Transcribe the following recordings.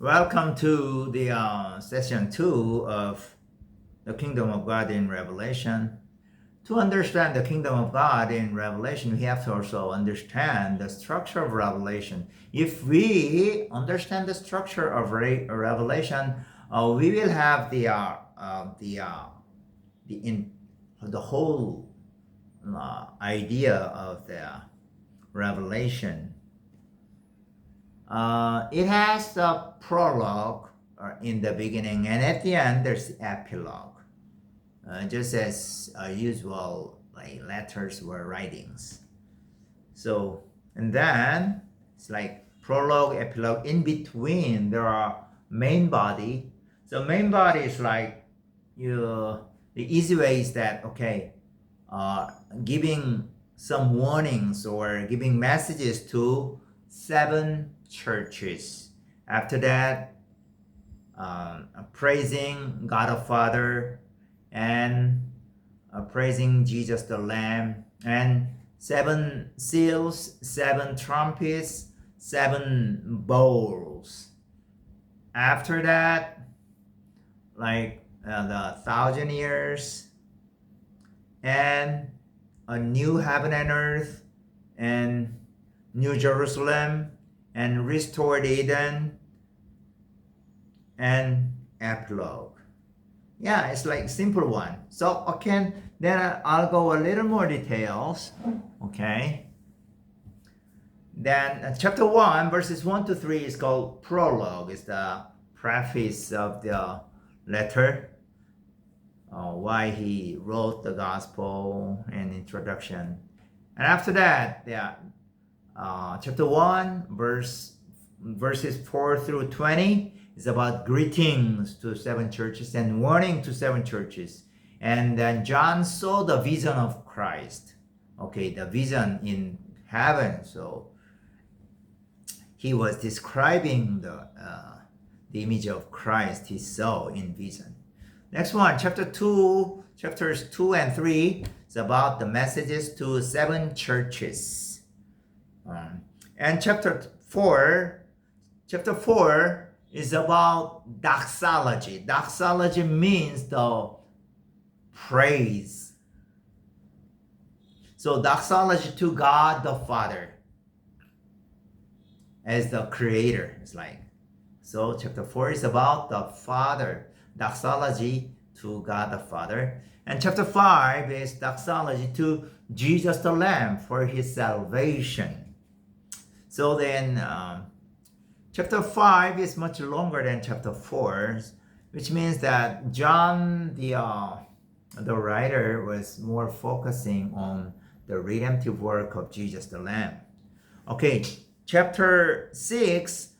Welcome to the session 2 of the Kingdom of God in Revelation. To understand the Kingdom of God in Revelation, we have to also understand the structure of Revelation. If we understand the structure of Revelation, we will have the whole idea of the Revelation. It has the prologue in the beginning, and at the end there's the epilogue, just as usual, like letters or writings. So, and then it's like prologue, epilogue. In between there are main body. So main body is like the easy way is that giving some warnings or giving messages to 7 churches. After that, praising God the Father and praising Jesus the Lamb, and 7 seals, 7 trumpets, 7 bowls. After that, like the 1,000 years and a new heaven and earth and New Jerusalem and restored Eden and epilogue. Yeah, it's like simple one. So okay, then I'll go a little more details. Okay. Then chapter 1 verses 1 to 3 is called prologue. It's the preface of the letter. Why he wrote the gospel and introduction. And after that, chapter 1 verses 4 through 20 is about greetings to 7 churches and warning to 7 churches. And then John saw the vision of Christ. Okay, the vision in heaven. So he was describing the image of Christ he saw in vision. Next one, chapters 2 and 3 is about the messages to 7 churches. And chapter 4 is about doxology. Doxology means the praise. So doxology to God the Father as the creator. It's like, so chapter 4 is about the Father. Doxology to God the Father. And chapter 5 is doxology to Jesus the Lamb for his salvation. So then chapter 5 is much longer than chapter 4, which means that John, the writer, was more focusing on the redemptive work of Jesus the Lamb. Okay, chapter 6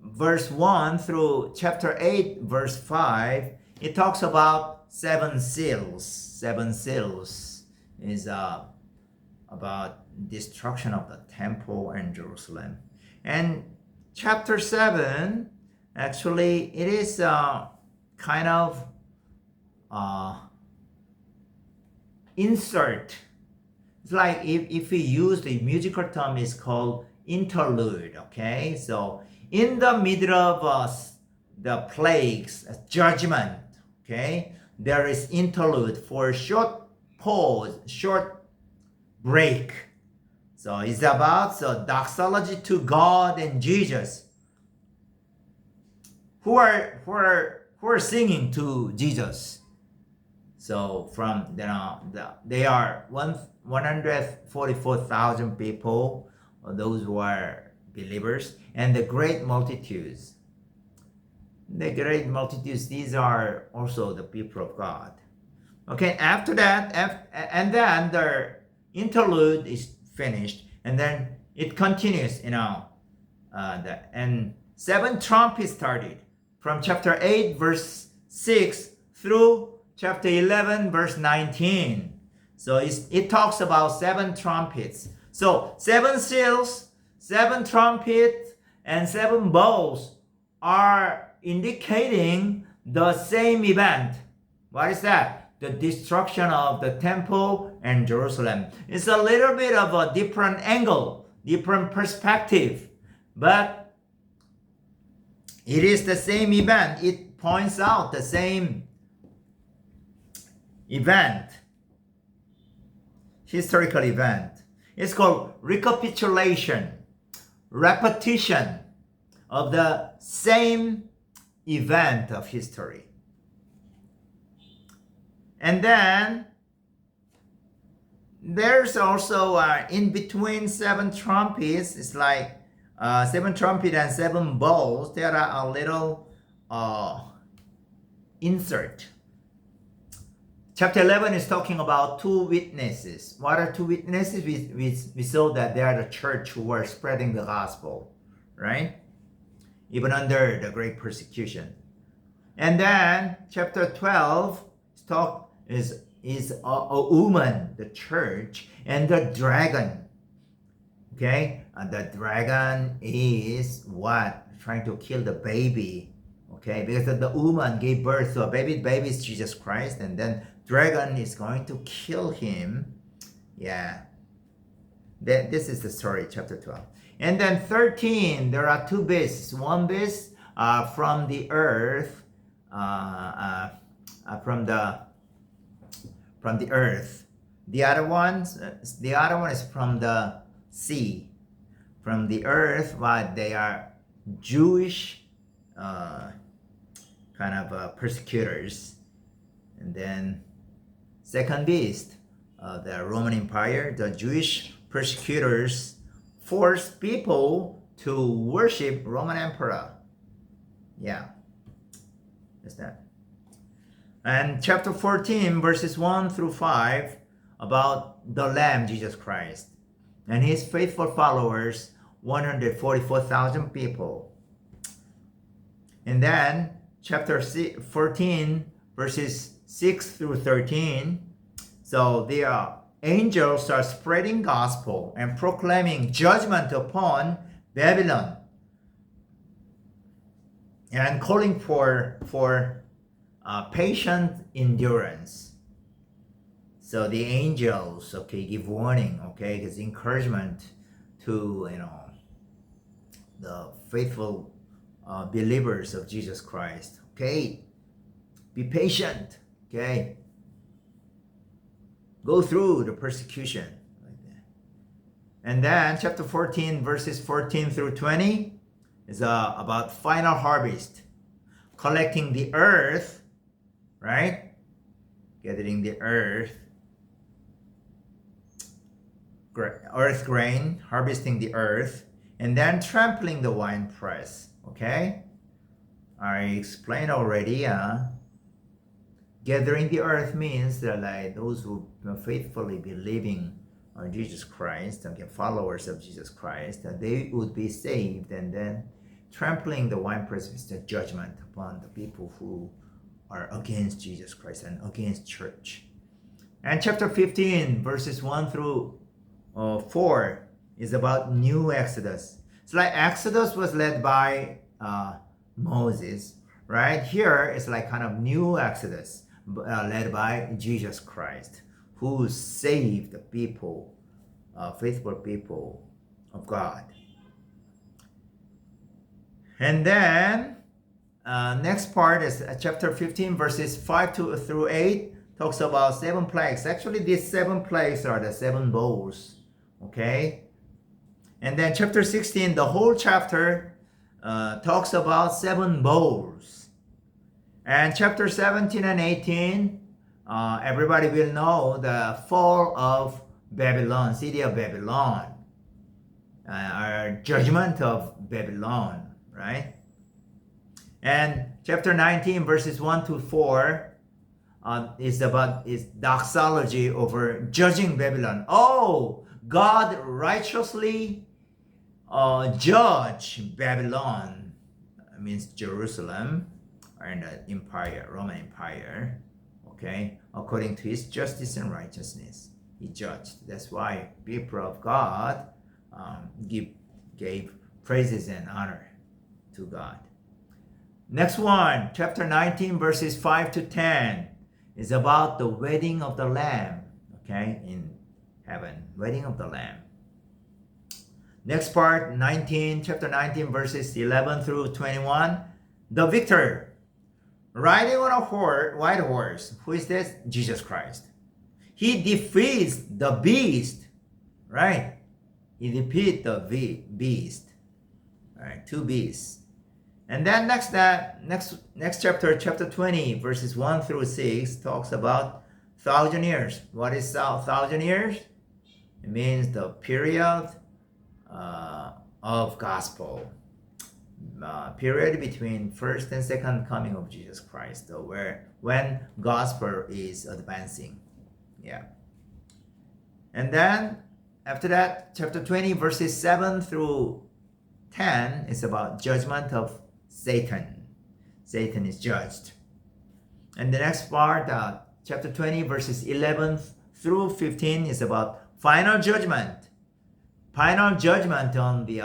verse 1 through chapter 8 verse 5, it talks about 7 seals. 7 seals is about destruction of the temple and Jerusalem. And chapter 7, actually it is kind of insert. It's like if we use the musical term, it's called interlude. Okay, so in the middle of the plagues, judgment, okay, there is interlude for short pause, short break. So it's about doxology to God and Jesus, who are singing to Jesus. So from they are 144,000 people, those who are believers, and the great multitudes. The great multitudes, these are also the people of God. Okay, after that, and then the interlude is finished, and then it continues, and 7 trumpets started from chapter 8 verse 6 through chapter 11 verse 19. So it talks about 7 trumpets. So 7 seals, 7 trumpets, and 7 bowls are indicating the same event. What is that? The destruction of the temple and Jerusalem. It's a little bit of a different angle, different perspective, but It is the same event. It points out the same event, historical event. It's called recapitulation, repetition of the same event of history. And then there's also in between seven trumpets, it's like seven trumpet and seven bowls, there are a little insert. Chapter 11 is talking about two witnesses. What are two witnesses? We saw that they are the church who were spreading the gospel, right? Even under the great persecution. And then chapter 12 is a woman, the church, and the dragon. Okay? And the dragon is what? Trying to kill the baby. Okay? Because the woman gave birth to a baby. The baby is Jesus Christ. And then dragon is going to kill him. Yeah. This is the story, chapter 12. And then 13, there are two beasts. One beast from the earth, from the earth. The other one is from the sea. From the earth, but they are Jewish kind of persecutors. And then second beast, the Roman Empire, the Jewish persecutors forced people to worship Roman Emperor. Yeah, that's that. And chapter 14, verses 1 through 5, about the Lamb, Jesus Christ, and his faithful followers, 144,000 people. And then chapter 14, verses 6 through 13, so the angels are spreading gospel and proclaiming judgment upon Babylon and calling for patient endurance. So the angels, okay, give warning, okay, it's encouragement to, the faithful believers of Jesus Christ. Okay, be patient, okay, go through the persecution like that. And then chapter 14, verses 14 through 20 is about final harvest, collecting the earth, right? Gathering the earth grain, harvesting the earth, and then trampling the winepress. Okay, I explained already. Gathering the earth means that like those who faithfully believing on Jesus Christ, okay, followers of Jesus Christ, that they would be saved. And then trampling the winepress is the judgment upon the people who are against Jesus Christ and against church. And chapter 15, verses 1 through 4 is about new Exodus. It's like Exodus was led by Moses, right? Here it's like kind of new Exodus led by Jesus Christ, who saved the people, faithful people of God. And then next part is chapter 15, verses 5 through 8, talks about 7 plagues. Actually, these 7 plagues are the 7 bowls. Okay? And then chapter 16, the whole chapter talks about 7 bowls. And chapter 17 and 18, everybody will know the fall of Babylon, city of Babylon, or judgment of Babylon, right? And chapter 19, verses 1 to 4, is doxology over judging Babylon. Oh, God righteously judge Babylon, means Jerusalem, and the empire, Roman Empire, okay, according to his justice and righteousness, he judged. That's why people of God gave praises and honor to God. Next one, chapter 19, verses 5 to 10, is about the wedding of the Lamb, okay, in heaven, wedding of the Lamb. Next part, chapter 19, verses 11 through 21, the victor, riding on a white horse. Who is this? Jesus Christ. He defeats the beast, right? He defeats the beast. All right, two beasts. And then next chapter, chapter 20, verses 1 through 6, talks about 1,000 years. What is 1,000 years? It means the period of gospel. Period between first and second coming of Jesus Christ, when gospel is advancing. Yeah. And then after that, chapter 20, verses 7 through 10 is about judgment of Satan. Satan is judged. And the next part, chapter 20, verses 11 through 15 is about final judgment. Final judgment on the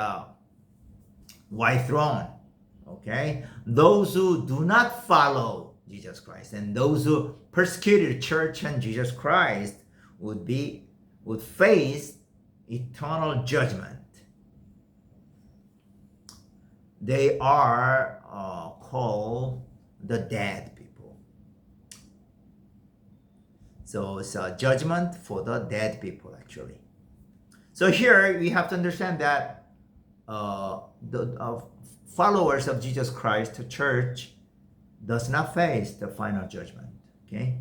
white throne. Okay? Those who do not follow Jesus Christ and those who persecuted the church and Jesus Christ would face eternal judgment. They are called the dead people. So it's a judgment for the dead people, actually. So here we have to understand that the followers of Jesus Christ, the church, does not face the final judgment. Okay?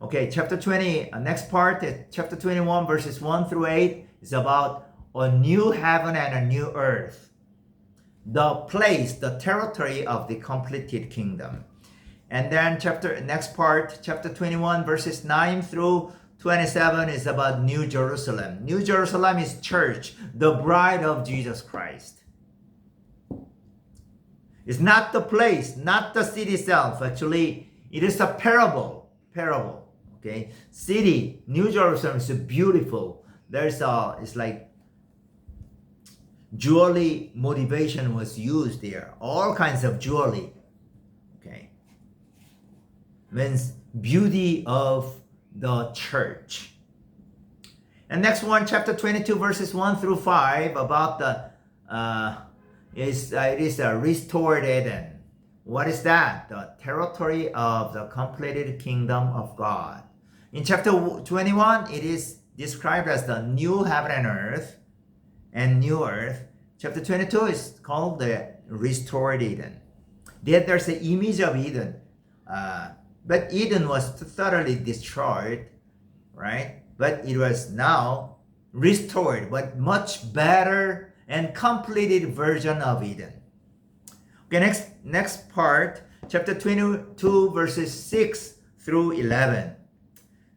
Okay, chapter 20, next part, chapter 21, verses 1 through 8, is about a new heaven and a new earth. The place, the territory of the completed kingdom. And then next part, chapter 21, verses 9 through 27 is about New Jerusalem. New Jerusalem is church, the bride of Jesus Christ. It's not the place, not the city itself. Actually, it is a parable. Okay, city, New Jerusalem is beautiful. It's like jewelry motivation was used there. All kinds of jewelry. Okay. Means beauty of the church. And next one, chapter 22, verses 1 through 5, about it is a restored Eden. What is that? The territory of the completed kingdom of God. In chapter 21, it is described as the new heaven and earth and new earth. Chapter 22 is called the restored Eden. There's an image of Eden. But Eden was thoroughly destroyed, right? But it was now restored, but much better and completed version of Eden. Okay, next part, chapter 22, verses 6 through 11.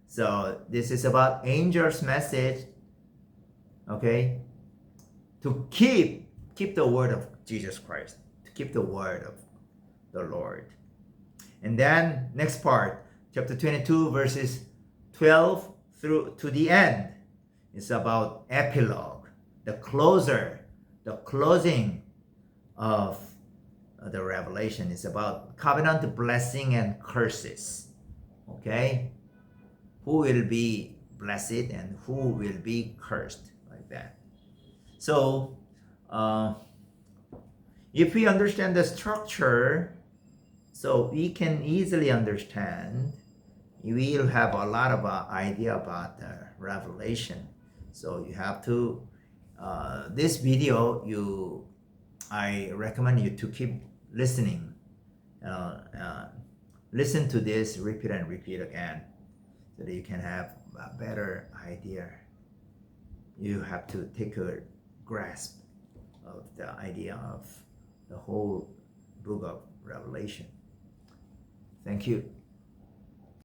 So this is about angels' message, okay? To keep the word of Jesus Christ, to keep the word of the Lord. And then next part, chapter 22, verses 12 through to the end, is about epilogue, the closing of the revelation. Is about covenant blessing and curses. Okay? Who will be blessed and who will be cursed, like that. So, if we understand the structure, so we can easily understand, we will have a lot of idea about the revelation. So you have to, this video, I recommend you to keep listening. Listen to this, repeat and repeat again, so that you can have a better idea. You have to take a grasp of the idea of the whole book of Revelation. Thank you.